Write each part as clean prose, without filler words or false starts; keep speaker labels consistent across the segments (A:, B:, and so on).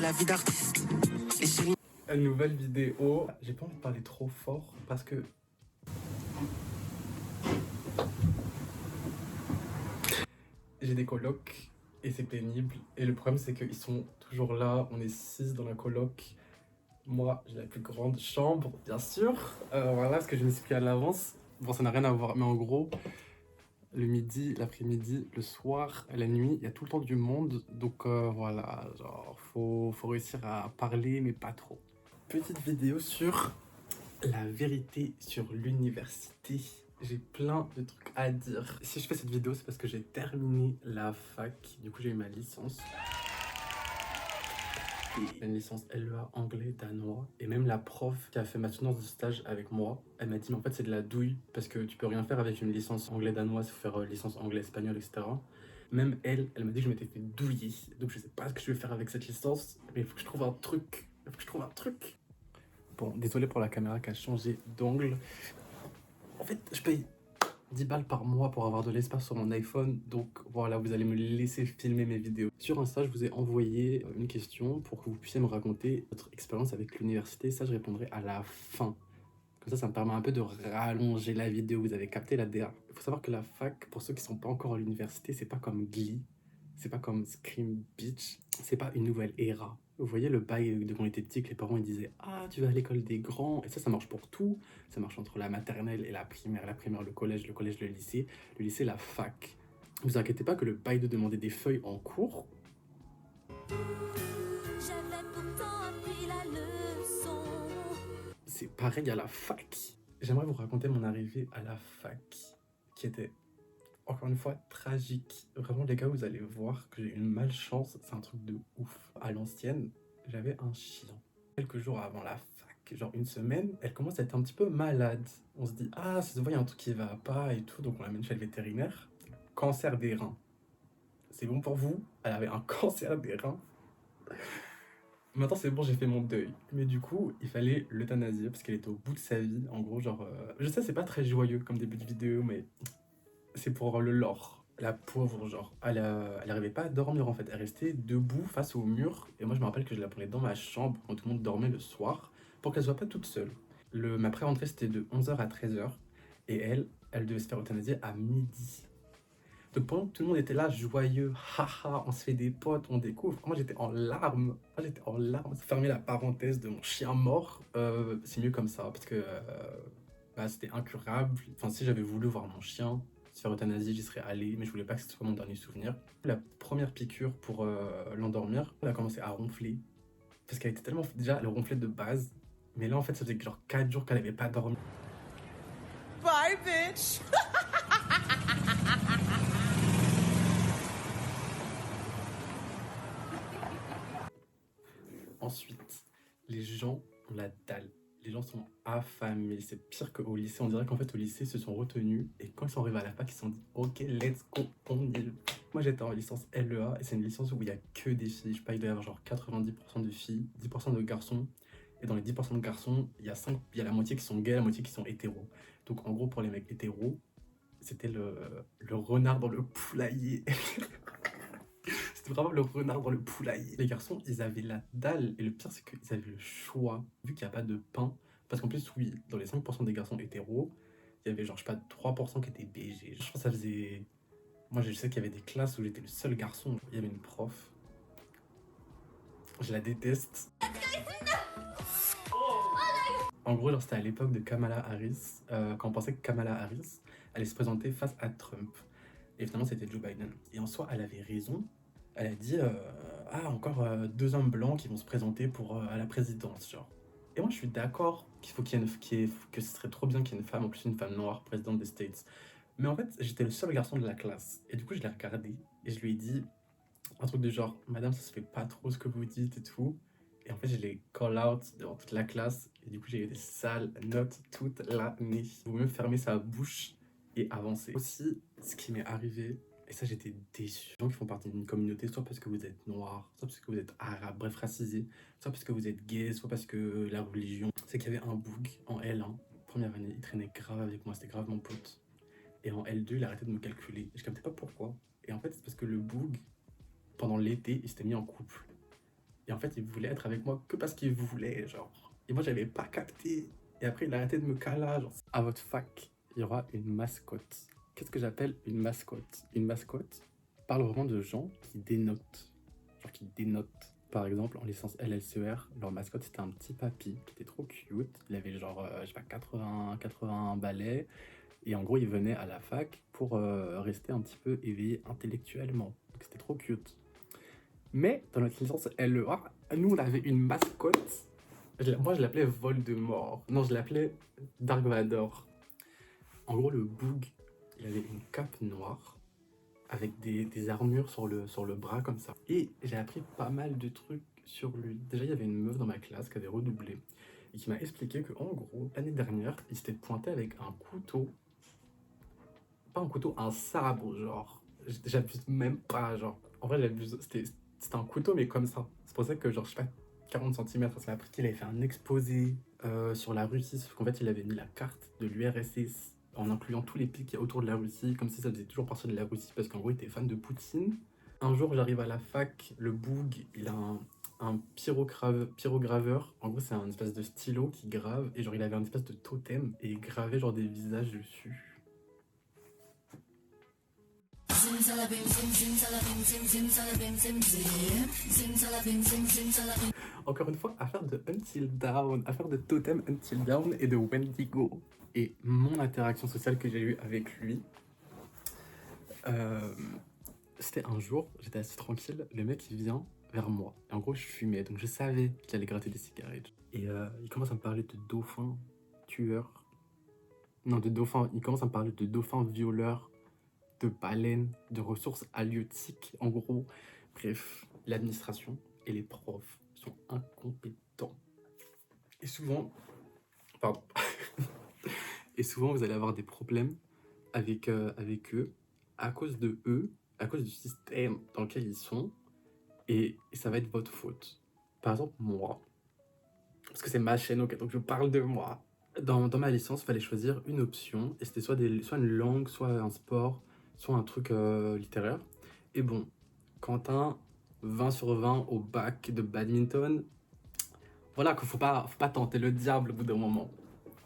A: la vie d'artiste. Les chéris.
B: Une nouvelle vidéo. J'ai pas envie de parler trop fort parce que j'ai des colocs et c'est pénible. Et le problème c'est qu'ils sont toujours là. On est 6 dans la coloc. Moi j'ai la plus grande chambre, bien sûr. Voilà, parce que je me suis pris à l'avance. Bon, ça n'a rien à voir, mais en gros, le midi, l'après-midi, le soir, la nuit, il y a tout le temps du monde. Donc voilà, genre faut réussir à parler, mais pas trop. Petite vidéo sur la vérité sur l'université. J'ai plein de trucs à dire. Si je fais cette vidéo, c'est parce que j'ai terminé la fac. Du coup, j'ai eu ma licence. Et une licence LEA anglais, danois. Et même la prof qui a fait ma soutenance de stage avec moi, elle m'a dit, mais en fait, c'est de la douille. Parce que tu peux rien faire avec une licence anglais-danoise. Il faut faire licence anglais-espagnol, etc. Même elle m'a dit que je m'étais fait douiller. Donc, je sais pas ce que je vais faire avec cette licence. Mais il faut que je trouve un truc. Il faut que je trouve un truc. Bon, désolé pour la caméra qui a changé d'angle. En fait, je paye 10 balles par mois pour avoir de l'espace sur mon iPhone. Donc voilà, vous allez me laisser filmer mes vidéos. Sur Insta, je vous ai envoyé une question pour que vous puissiez me raconter votre expérience avec l'université. Ça, je répondrai à la fin. Comme ça me permet un peu de rallonger la vidéo. Vous avez capté la DA. Il faut savoir que la fac, pour ceux qui sont pas encore à l'université, c'est pas comme Glee. C'est pas comme Scream Beach. C'est pas une nouvelle ère. Vous voyez le bail de quand on était petit, que les parents ils disaient « Ah, tu vas à l'école des grands ». Et ça marche pour tout. Ça marche entre la maternelle et la primaire, le collège, le lycée, la fac. Vous inquiétez pas que le bail de demander des feuilles en cours, c'est pareil à la fac. J'aimerais vous raconter mon arrivée à la fac, qui était encore une fois tragique. Vraiment les gars, vous allez voir que j'ai une malchance, c'est un truc de ouf. À l'ancienne, j'avais un chien. Quelques jours avant la fac, genre une semaine, elle commence à être un petit peu malade. On se dit, ah, ça se voit, il y a un truc qui va pas et tout, donc on l'amène chez le vétérinaire. Cancer des reins. C'est bon pour vous? Elle avait un cancer des reins. Maintenant c'est bon, j'ai fait mon deuil. Mais du coup, il fallait l'euthanasier parce qu'elle était au bout de sa vie. En gros, genre... Je sais, c'est pas très joyeux comme début de vidéo, mais c'est pour le lore. La pauvre, genre, elle arrivait pas à dormir en fait. Elle restait debout face au mur. Et moi, je me rappelle que je la prenais dans ma chambre quand tout le monde dormait le soir pour qu'elle soit pas toute seule. Ma pré-rentrée, c'était de 11h à 13h. Et elle devait se faire euthanasier à midi. Donc pendant que tout le monde était là, joyeux, haha, on se fait des potes, on découvre. Moi, j'étais en larmes. Fermer la parenthèse de mon chien mort, c'est mieux comme ça parce que bah, c'était incurable. Enfin, si j'avais voulu voir mon chien se faire euthanasie, j'y serais allé, mais je voulais pas que ce soit mon dernier souvenir. La première piqûre pour l'endormir, elle a commencé à ronfler. Parce qu'elle était tellement... Déjà, elle ronflait de base. Mais là, en fait, ça faisait genre 4 jours qu'elle avait pas dormi.
C: Bye, bitch!
B: Ensuite, les gens ont la dalle. Les gens sont affamés. C'est pire qu'au lycée. On dirait qu'en fait, au lycée, ils se sont retenus. Et quand ils sont arrivés à la fac, ils se sont dit « Ok, let's go, on y va ». Moi, j'étais en licence LEA. Et c'est une licence où il n'y a que des filles. Je sais pas, il doit y avoir genre 90% de filles, 10% de garçons. Et dans les 10% de garçons, il y a la moitié qui sont gays, la moitié qui sont hétéros. Donc en gros, pour les mecs hétéros, c'était le renard dans le poulailler. C'était vraiment le renard dans le poulailler. Les garçons, ils avaient la dalle. Et le pire, c'est qu'ils avaient le choix. Vu qu'il n'y a pas de pain. Parce qu'en plus, oui, dans les 5% des garçons hétéros, il y avait genre, je sais pas, 3% qui étaient BG. Je pense que ça faisait... Moi, je sais qu'il y avait des classes où j'étais le seul garçon. Il y avait une prof. Je la déteste. En gros, genre, c'était à l'époque de Kamala Harris. Quand on pensait que Kamala Harris allait se présenter face à Trump. Et finalement, c'était Joe Biden. Et en soi, elle avait raison. Elle a dit ah, encore 2 hommes blancs qui vont se présenter pour à la présidence, genre. Et moi, je suis d'accord qu'il faut que ce serait trop bien qu'il y ait une femme, en plus une femme noire, présidente des States. Mais en fait, j'étais le seul garçon de la classe. Et du coup, je l'ai regardé et je lui ai dit un truc du genre, madame, ça se fait pas trop ce que vous dites et tout. Et en fait, je l'ai call out devant toute la classe. Et du coup, j'ai eu des sales notes toute l'année. Il vaut mieux fermer sa bouche et avancer. Aussi, ce qui m'est arrivé, et ça j'étais déçu, les gens qui font partie d'une communauté, soit parce que vous êtes noir, soit parce que vous êtes arabe, bref racisé, soit parce que vous êtes gay, soit parce que la religion, c'est qu'il y avait un boug en L1, première année, il traînait grave avec moi, c'était grave mon pote. Et en L2, il a arrêté de me calculer, et je captais pas pourquoi. Et en fait, c'est parce que le boug, pendant l'été, il s'était mis en couple. Et en fait, il voulait être avec moi que parce qu'il voulait, genre. Et moi, j'avais pas capté. Et après, il a arrêté de me caler, genre. À votre fac, il y aura une mascotte. Qu'est-ce que j'appelle une mascotte? Une mascotte parle vraiment de gens qui dénotent. Genre qui dénotent. Par exemple, en licence LLCER, leur mascotte, c'était un petit papy qui était trop cute. Il avait genre, je sais pas, 80 balais. Et en gros, il venait à la fac pour rester un petit peu éveillé intellectuellement. Donc c'était trop cute. Mais dans notre licence LEA, nous, on avait une mascotte. Moi, je l'appelais Voldemort. Non, je l'appelais Dark Vador. En gros, le boug, il avait une cape noire avec des armures sur le bras comme ça. Et j'ai appris pas mal de trucs sur lui. Déjà, il y avait une meuf dans ma classe qui avait redoublé et qui m'a expliqué que, en gros, l'année dernière, il s'était pointé avec un couteau. Pas un couteau, un sabre, genre. J'abuse même pas, genre. En vrai, j'abuse. C'était un couteau, mais comme ça. C'est pour ça que, genre, je sais pas, 40 cm, ça m'a appris qu'il avait fait un exposé sur la Russie, sauf qu'en fait, il avait mis la carte de l'URSS en incluant tous les pays qu'il y a autour de la Russie, comme si ça faisait toujours partie de la Russie, parce qu'en gros, il était fan de Poutine. Un jour, j'arrive à la fac, le boug, il a un pyrograveur. En gros, c'est un espèce de stylo qui grave, et genre, il avait un espèce de totem, et il gravait genre des visages dessus. Encore une fois, affaire de Until Dawn, affaire de Totem Until Dawn et de Wendigo. Et mon interaction sociale que j'ai eue avec lui, c'était un jour, j'étais assis tranquille, le mec il vient vers moi. Et en gros, je fumais, donc je savais qu'il allait gratter des cigarettes. Et il commence à me parler de dauphins tueurs. Non, de dauphins, il commence à me parler de dauphins violeurs, de baleines, de ressources halieutiques, en gros. Bref, l'administration et les profs sont incompétents. Et souvent, pardon, et souvent vous allez avoir des problèmes avec eux, à cause de eux, à cause du système dans lequel ils sont, et ça va être votre faute. Par exemple, moi, parce que c'est ma chaîne, ok, donc je parle de moi. Dans ma licence, il fallait choisir une option, et c'était soit une langue, soit un sport, soit un truc littéraire. Et bon, Quentin, 20 sur 20 au bac de badminton, voilà qu'il faut pas tenter le diable au bout d'un moment.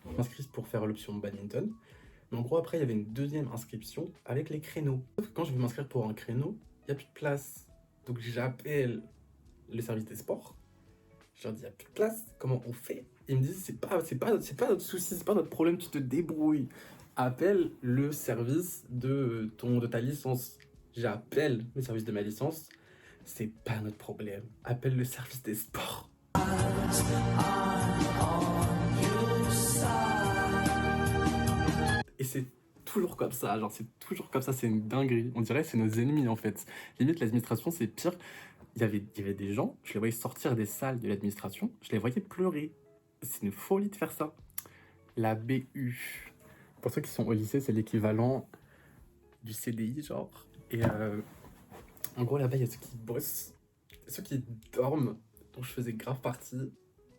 B: Je m'inscris pour faire l'option badminton. Mais en gros, après, il y avait une deuxième inscription avec les créneaux. Sauf que quand je veux m'inscrire pour un créneau, il n'y a plus de place. Donc j'appelle le service des sports. Je leur dis, il n'y a plus de place, comment on fait? Ils me disent, c'est pas notre souci, c'est pas notre problème, tu te débrouilles. Appelle le service de ta licence. J'appelle le service de ma licence, c'est pas notre problème. Appelle le service des sports. Et c'est toujours comme ça, genre c'est toujours comme ça, c'est une dinguerie. On dirait que c'est nos ennemis en fait. Limite, l'administration, c'est pire. Il y avait des gens, je les voyais sortir des salles de l'administration, je les voyais pleurer. C'est une folie de faire ça. La BU. Pour ceux qui sont au lycée, c'est l'équivalent du CDI, genre. Et en gros, là-bas, il y a ceux qui bossent, ceux qui dorment, dont je faisais grave partie,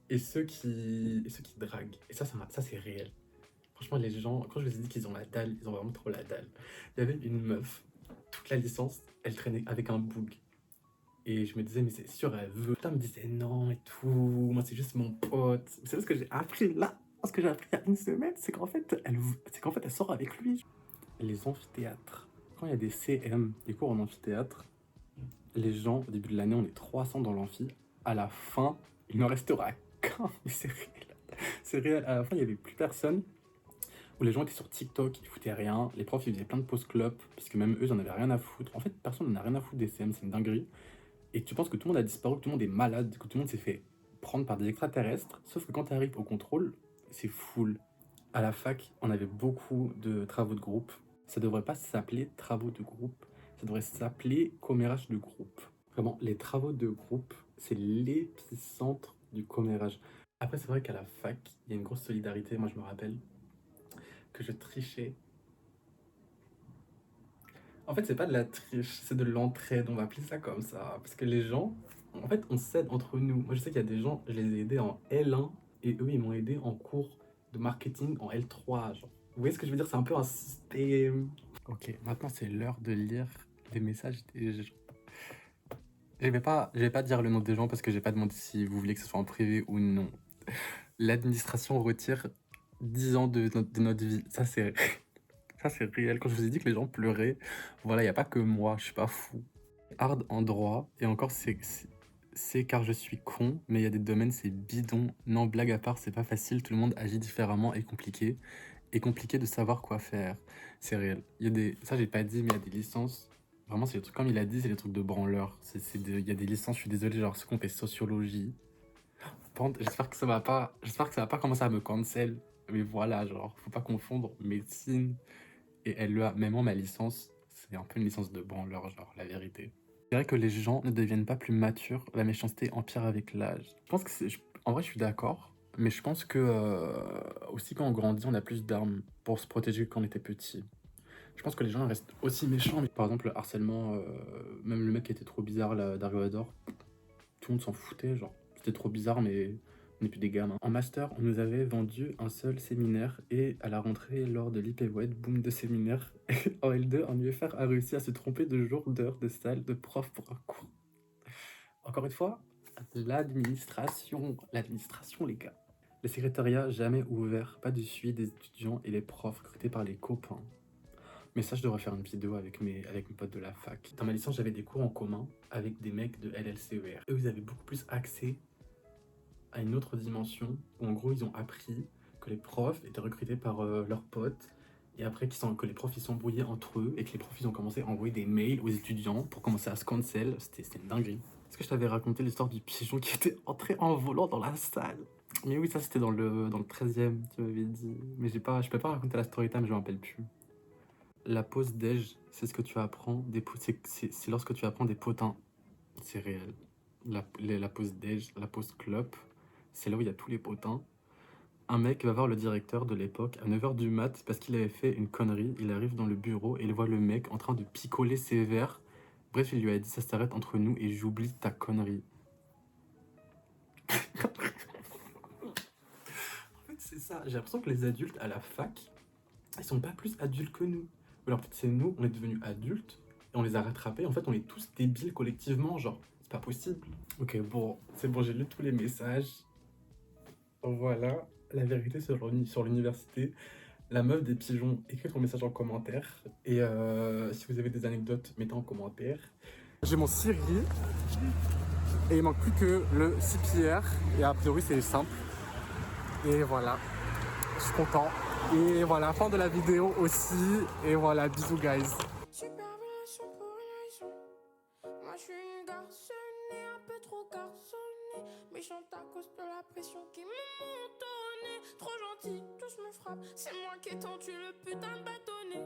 B: et ceux qui draguent. Et ça c'est réel. Franchement, les gens, quand je les ai dit qu'ils ont la dalle, ils ont vraiment trop la dalle. Il y avait une meuf, toute la licence, elle traînait avec un boug. Et je me disais, mais c'est sûr, elle veut. Putain, me disait non et tout. Moi, c'est juste mon pote. C'est ce que j'ai appris là. Ce que j'ai appris il y a une semaine, c'est qu'en fait, elle sort avec lui. Les amphithéâtres. Quand il y a des CM, des cours en amphithéâtre, les gens, au début de l'année, on est 300 dans l'amphi. À la fin, il n'en restera qu'un. Mais c'est réel. C'est réel. À la fin, il n'y avait plus personne. Où les gens étaient sur TikTok, ils foutaient rien. Les profs, ils faisaient plein de pauses clopes. Parce que même eux, ils en avaient rien à foutre. En fait, personne n'en a rien à foutre des CM, c'est une dinguerie. Et tu penses que tout le monde a disparu, que tout le monde est malade, que tout le monde s'est fait prendre par des extraterrestres. Sauf que quand tu arrives au contrôle, c'est full. À la fac, on avait beaucoup de travaux de groupe. Ça devrait pas s'appeler travaux de groupe, ça devrait s'appeler commérage de groupe. Vraiment, les travaux de groupe, c'est l'épicentre du commérage. Après, c'est vrai qu'à la fac, il y a une grosse solidarité. Moi, je me rappelle que je trichais. En fait, c'est pas de la triche, c'est de l'entraide, on va appeler ça comme ça. Parce que les gens, en fait, on s'aide entre nous. Moi, je sais qu'il y a des gens, je les ai aidés en L1 et eux, ils m'ont aidé en cours de marketing en L3. Genre. Vous voyez ce que je veux dire? C'est un peu un système. Ok, maintenant, c'est l'heure de lire des messages des gens. Je vais pas dire le nom des gens parce que j'ai pas demandé si vous voulez que ce soit en privé ou non. L'administration retire 10 ans de notre vie. Ça, c'est ça, c'est réel. Quand je vous ai dit que les gens pleuraient, voilà, il n'y a pas que moi, je suis pas fou. Hard en droit, et encore, c'est car je suis con, mais il y a des domaines, c'est bidon. Non, blague à part, c'est pas facile, tout le monde agit différemment et compliqué de savoir quoi faire. C'est réel. Il y a des, ça, j'ai pas dit, mais il y a des licences. Vraiment, c'est des trucs, comme il a dit, c'est des trucs de branleurs. Il y a des licences, je suis désolé, genre ceux qu'on fait sociologie. J'espère que ça va pas commencer à me cancel. Mais voilà, genre, faut pas confondre médecine et LEA. Même moi, ma licence, c'est un peu une licence de branleur, genre, la vérité. Je dirais que les gens ne deviennent pas plus matures, la méchanceté empire avec l'âge. Je pense que en vrai, je suis d'accord. Mais je pense que aussi quand on grandit, on a plus d'armes pour se protéger que quand on était petit. Je pense que les gens restent aussi méchants. Mais par exemple, le harcèlement, même le mec qui était trop bizarre, là, Dark tout le monde s'en foutait, genre. C'était trop bizarre, mais on n'est plus des gamins. En master, on nous avait vendu un seul séminaire et à la rentrée, lors de l'IPWED, boom de séminaire. En L2, un UFR a réussi à se tromper de jour, d'heure, de salle, de prof pour un cours. Encore une fois, l'administration, les gars. Le secrétariat jamais ouvert, pas de suivi des étudiants et les profs recrutés par les copains. Mais ça, je devrais faire une vidéo avec mes potes de la fac. Dans ma licence, j'avais des cours en commun avec des mecs de LLCER. Eux, ils avaient beaucoup plus accès à une autre dimension où, en gros, ils ont appris que les profs étaient recrutés par leurs potes et après que les profs ils s'embrouillaient entre eux et que les profs ils ont commencé à envoyer des mails aux étudiants pour commencer à se cancel. C'était une dinguerie. Est-ce que je t'avais raconté l'histoire du pigeon qui était entré en volant dans la salle? Mais oui, ça c'était dans le 13e, tu m'avais dit. Mais je peux pas raconter la story time, je me rappelle plus. La pause déj, c'est ce que tu apprends, c'est lorsque tu apprends des potins. C'est réel. La pause déj, la pause clope, c'est là où il y a tous les potins. Un mec va voir le directeur de l'époque à 9h du mat parce qu'il avait fait une connerie. Il arrive dans le bureau et il voit le mec en train de picoler ses verres. Bref, il lui a dit ça s'arrête entre nous et j'oublie ta connerie. En fait, c'est ça. J'ai l'impression que les adultes à la fac, ils sont pas plus adultes que nous. Ou alors peut-être c'est nous, on est devenus adultes et on les a rattrapés. En fait, on est tous débiles collectivement, genre, c'est pas possible. Ok, bon, c'est bon, j'ai lu tous les messages. Voilà, la vérité sur l'université. La meuf des pigeons, écris ton message en commentaire. Et si vous avez des anecdotes, mettez en commentaire. J'ai mon Siri et il manque plus que le CPR. Et a priori, c'est simple. Et voilà, je suis content. Et voilà, fin de la vidéo aussi. Et voilà, bisous, guys.
D: Super relation pour une raison. Moi je suis une garçonnée, un peu trop garçonnée. Méchante à cause de la pression qui me monte au nez. Trop gentil, tous me frappent. C'est moi qui ai tendu le putain de bâtonnet.